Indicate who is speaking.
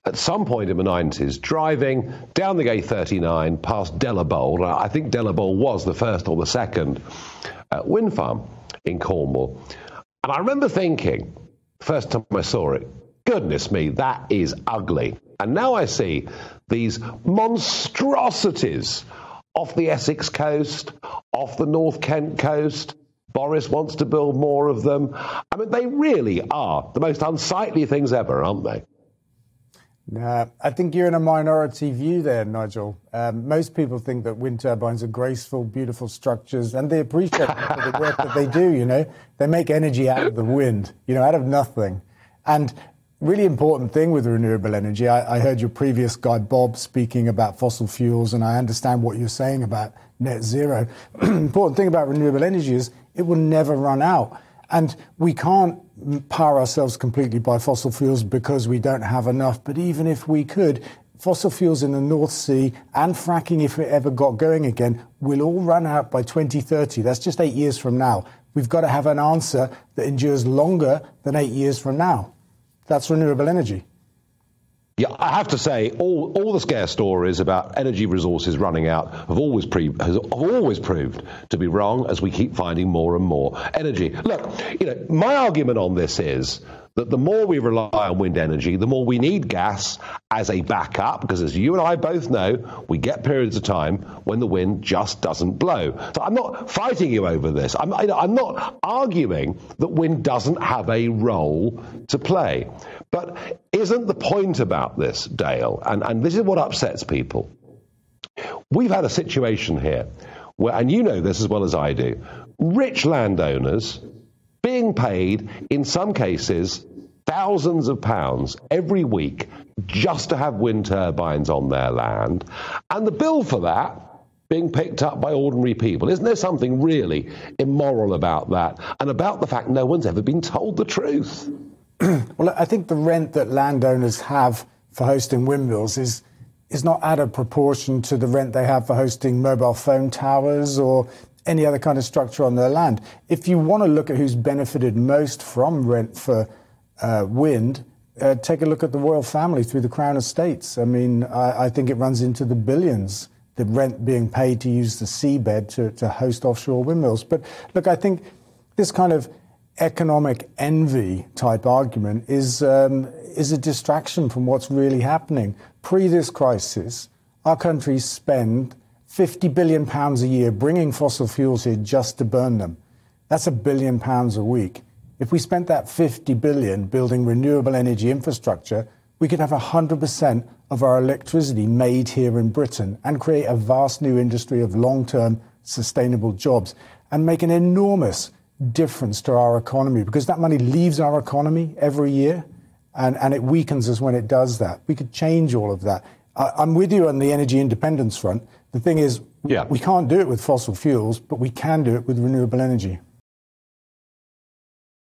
Speaker 1: at some point in the 90s, driving down the A39 past Delabole. I think Delabole was the first or the second wind farm in Cornwall. And I remember thinking, first time I saw it, goodness me, that is ugly. And now I see these monstrosities off the Essex coast, off the North Kent coast. Boris wants to build more of them. I mean, they really are the most unsightly things ever, aren't they?
Speaker 2: Nah, I think you're in a minority view there, Nigel. Most people think that wind turbines are graceful, beautiful structures, and they appreciate it for the work that they do, you know. They make energy out of the wind, you know, out of nothing. And really important thing with renewable energy, I heard your previous guy, Bob, speaking about fossil fuels, and I understand what you're saying about net zero. Important thing about renewable energy is it will never run out. And we can't power ourselves completely by fossil fuels because we don't have enough. But even if we could, fossil fuels in the North Sea and fracking, if it ever got going again, will all run out by 2030. That's just 8 years from now. We've got to have an answer that endures longer than 8 years from now. That's renewable energy.
Speaker 1: Yeah, I have to say, all the scare stories about energy resources running out have always proved to be wrong as we keep finding more and more energy. Look, you know, my argument on this is that the more we rely on wind energy, the more we need gas as a backup, because as you and I both know, we get periods of time when the wind just doesn't blow. So I'm not fighting you over this. I'm not arguing that wind doesn't have a role to play. But isn't the point about this, Dale, and this is what upsets people, we've had a situation here where, and you know this as well as I do, rich landowners being paid, in some cases, thousands of pounds every week just to have wind turbines on their land, and the bill for that being picked up by ordinary people. Isn't there something really immoral about that, and about the fact no one's ever been told the truth?
Speaker 2: Well, I think the rent that landowners have for hosting windmills is not out of proportion to the rent they have for hosting mobile phone towers or any other kind of structure on their land. If you want to look at who's benefited most from rent for wind, take a look at the royal family through the Crown Estates. I mean, I think it runs into the billions, the rent being paid to use the seabed to host offshore windmills. But look, I think this kind of economic envy type argument is a distraction from what's really happening. Pre this crisis, our countries spend £50 billion a year bringing fossil fuels here just to burn them. That's £1 billion a week. If we spent that 50 billion building renewable energy infrastructure, we could have 100% of our electricity made here in Britain and create a vast new industry of long-term sustainable jobs and make an enormous difference to our economy, because that money leaves our economy every year and it weakens us when it does that. We could change all of that. I'm with you on the energy independence front. The thing is, we can't do it with fossil fuels, but we can do it with renewable energy.